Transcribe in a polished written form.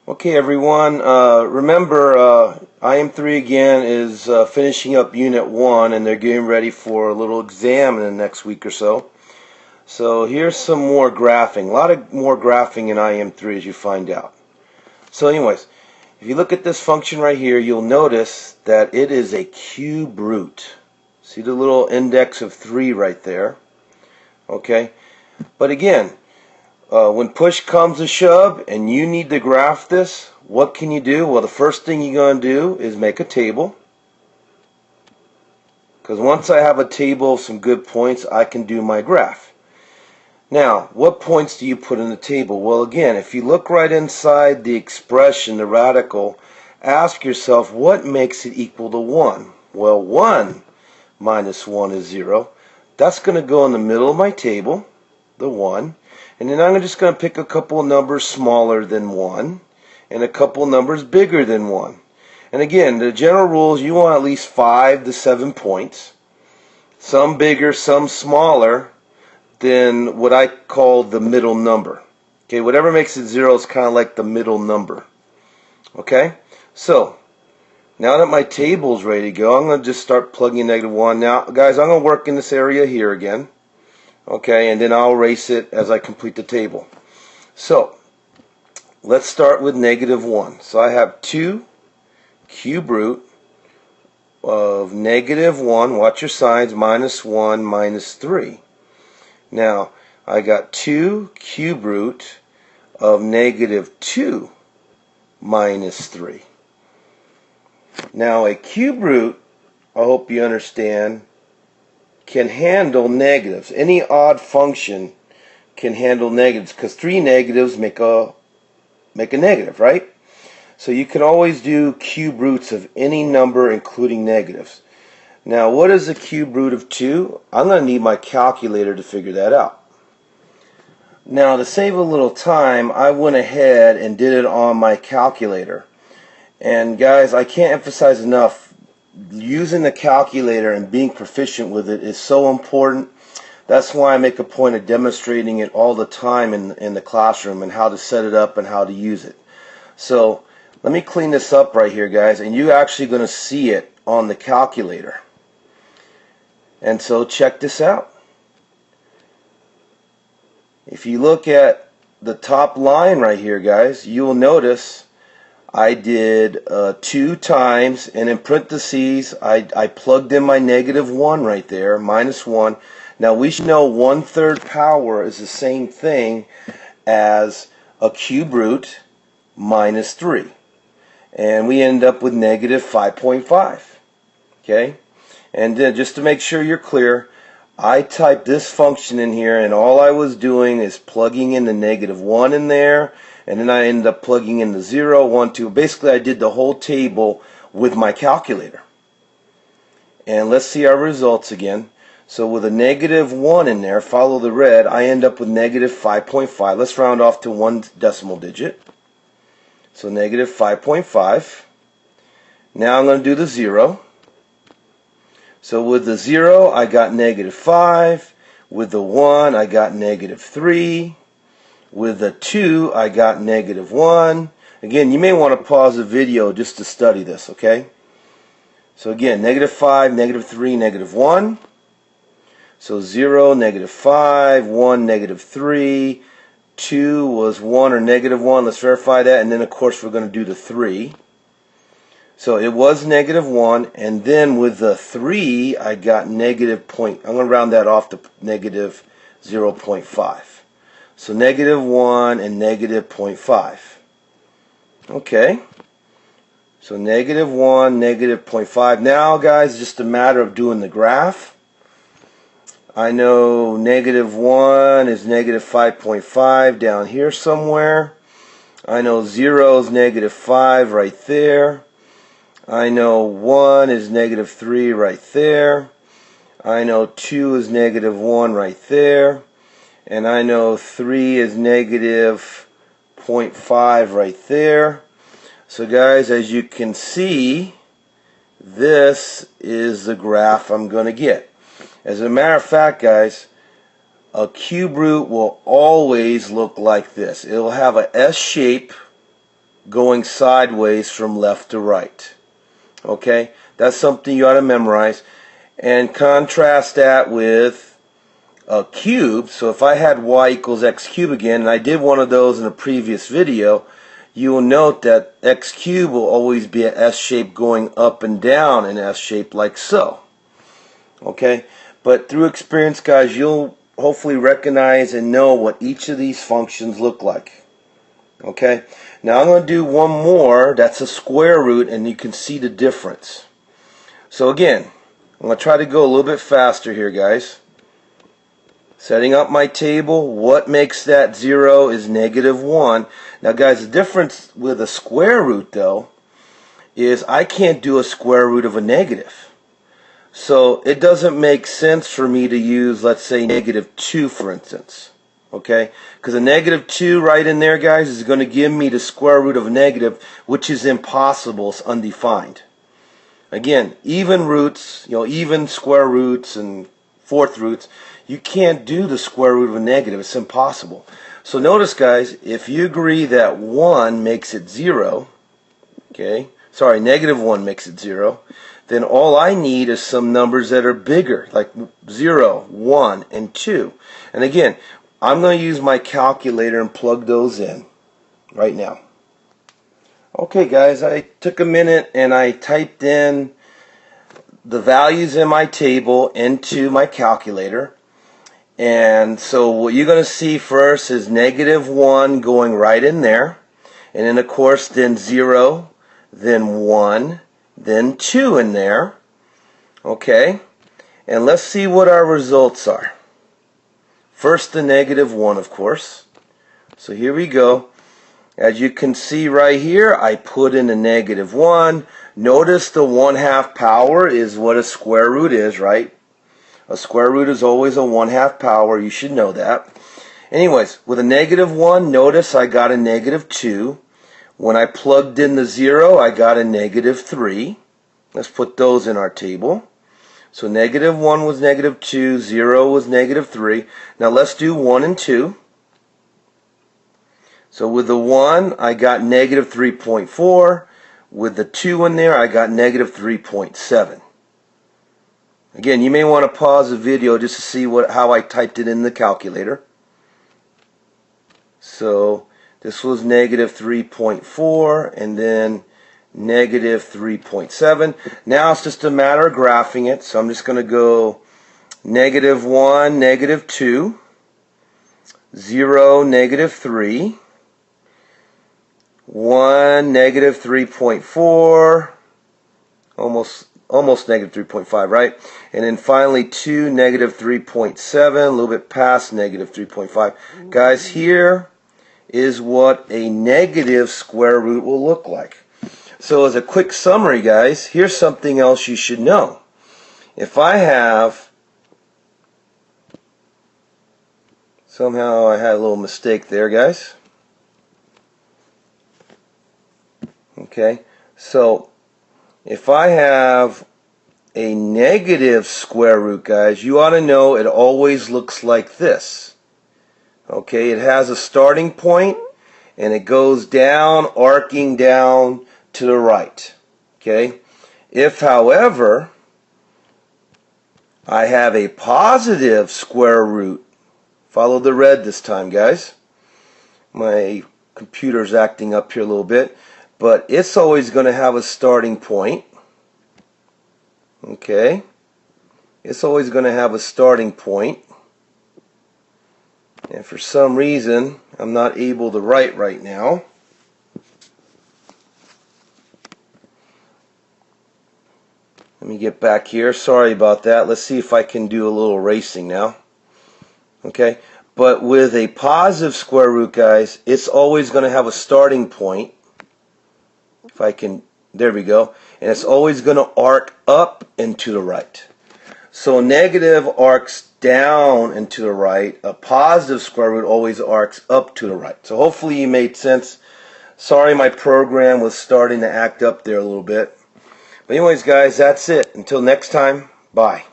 Okay, everyone, remember IM3 again is finishing up Unit 1 and they're getting ready for a little exam in the next week or so. So here's some more graphing, a lot of more graphing in IM3 as you find out. So anyways, if you look at this function right here, you'll notice that it is a cube root. See the little index of 3 right there? Okay, but again, when push comes to shove and you need to graph this, what can you do? Well, the first thing you're going to do is make a table. Because once I have a table of some good points, I can do my graph. Now, what points do you put in the table? Well, again, if you look right inside the expression, the radical, ask yourself, what makes it equal to 1? Well, 1 minus 1 is 0. That's going to go in the middle of my table, the 1. And then I'm just going to pick a couple of numbers smaller than 1 and a couple of numbers bigger than 1. And again, the general rule is you want at least 5 to 7 points. Some bigger, some smaller than what I call the middle number. Okay, whatever makes it 0 is kind of like the middle number. Okay, so now that my table's ready to go, I'm going to just start plugging in -1. Now, guys, I'm going to work in this area here again. Okay, and then I'll erase it as I complete the table. So, let's start with -1. So I have 2 cube root of -1, watch your signs, -1 minus 3. Now, I got 2 cube root of -2 minus 3. Now, a cube root, I hope you understand, can handle negatives. Any odd function can handle negatives because 3 negatives make a negative, right? So you can always do cube roots of any number including negatives. Now, what is the cube root of 2? I'm going to need my calculator to figure that out. Now, to save a little time, I went ahead and did it on my calculator. And guys, I can't emphasize enough, using the calculator and being proficient with it is so important. That's why I make a point of demonstrating it all the time in the classroom and how to set it up and how to use it. So let me clean this up right here, guys, and you're actually going to see it on the calculator. And so check this out. If you look at the top line right here, guys, you will notice I did 2 times, and in parentheses I plugged in my -1 right there, -1. Now we should know 1/3 power is the same thing as a cube root minus 3. And we end up with -5.5. Okay? And then just to make sure you're clear, I typed this function in here, and all I was doing is plugging in the -1 in there, and then I ended up plugging in the 0, 1, 2. Basically, I did the whole table with my calculator. And let's see our results again. So with a -1 in there, follow the red, I end up with -5.5. Let's round off to 1 decimal digit. So -5.5. Now I'm going to do the 0. So with the 0, I got -5. With the 1, I got -3. With the 2, I got -1. Again, you may want to pause the video just to study this, okay? So again, -5, -3, -1. So 0, -5, 1, -3. 2 was 1 or -1. Let's verify that. And then, of course, we're going to do the 3. So it was -1. And then with the 3, I got I'm going to round that off to -0.5. So -1 and -0.5. Okay. So -1, -0.5. Now, guys, just a matter of doing the graph. I know -1 is -5.5 down here somewhere. I know 0 is -5 right there. I know 1 is -3 right there. I know 2 is -1 right there. And I know 3 is -0.5 right there. So guys, as you can see, this is the graph I'm going to get. As a matter of fact, guys, a cube root will always look like this. It will have a S shape going sideways from left to right. Okay, that's something you ought to memorize. And contrast that with a cube. So if I had y equals x cubed again, and I did one of those in a previous video, you will note that x cubed will always be an S shape going up and down in S shape like so. Okay, but through experience, guys, you'll hopefully recognize and know what each of these functions look like. Okay, now I'm going to do one more that's a square root, and you can see the difference. So again, I'm going to try to go a little bit faster here, guys. Setting up my table, what makes that 0 is -1. Now guys, the difference with a square root though is I can't do a square root of a negative. So it doesn't make sense for me to use, let's say, -2 for instance. Okay? Because a -2 right in there, guys, is going to give me the square root of a negative, which is impossible, it's undefined. Again, even roots, even square roots and fourth roots, you can't do the square root of a negative. It's impossible. So notice, guys, if you agree that 1 makes it 0, okay, sorry, -1 makes it 0, then all I need is some numbers that are bigger, like 0, 1, and 2. And again, I'm going to use my calculator and plug those in right now. Okay, guys, I took a minute and I typed in the values in my table into my calculator. And so what you're going to see first is -1 going right in there. And then, of course, then 0, then 1, then 2 in there. Okay? And let's see what our results are. First, the -1, of course. So here we go. As you can see right here, I put in a -1. Notice the 1/2 power is what a square root is, right? A square root is always a 1/2 power. You should know that. Anyways, with a -1, notice I got a -2. When I plugged in the 0, I got a -3. Let's put those in our table. So -1 was -2, 0 was -3. Now let's do 1 and 2. So with the 1, I got -3.4. With the 2 in there, I got -3.7. Again, you may want to pause the video just to see how I typed it in the calculator. So this was -3.4 and then -3.7. Now it's just a matter of graphing it. So I'm just going to go -1, -2, 0, -3, 1, -3.4, almost -3.5, right? And then finally 2, -3.7, a little bit past -3.5. Guys, here is what a negative square root will look like. So as a quick summary, guys, here's something else you should know. If I have, somehow I had a little mistake there, guys. Okay, so if I have a negative square root, guys, you ought to know it always looks like this. Okay, it has a starting point and it goes down, arcing down to the right. Okay, if, however, I have a positive square root, follow the red this time, guys. My computer's acting up here a little bit. But it's always going to have a starting point. Okay. It's always going to have a starting point. And for some reason, I'm not able to write right now. Let me get back here. Sorry about that. Let's see if I can do a little erasing now. Okay. But with a positive square root, guys, it's always going to have a starting point. If I can, there we go. And it's always going to arc up and to the right. So negative arcs down and to the right. A positive square root always arcs up to the right. So hopefully you made sense. Sorry my program was starting to act up there a little bit. But anyways, guys, that's it. Until next time, bye.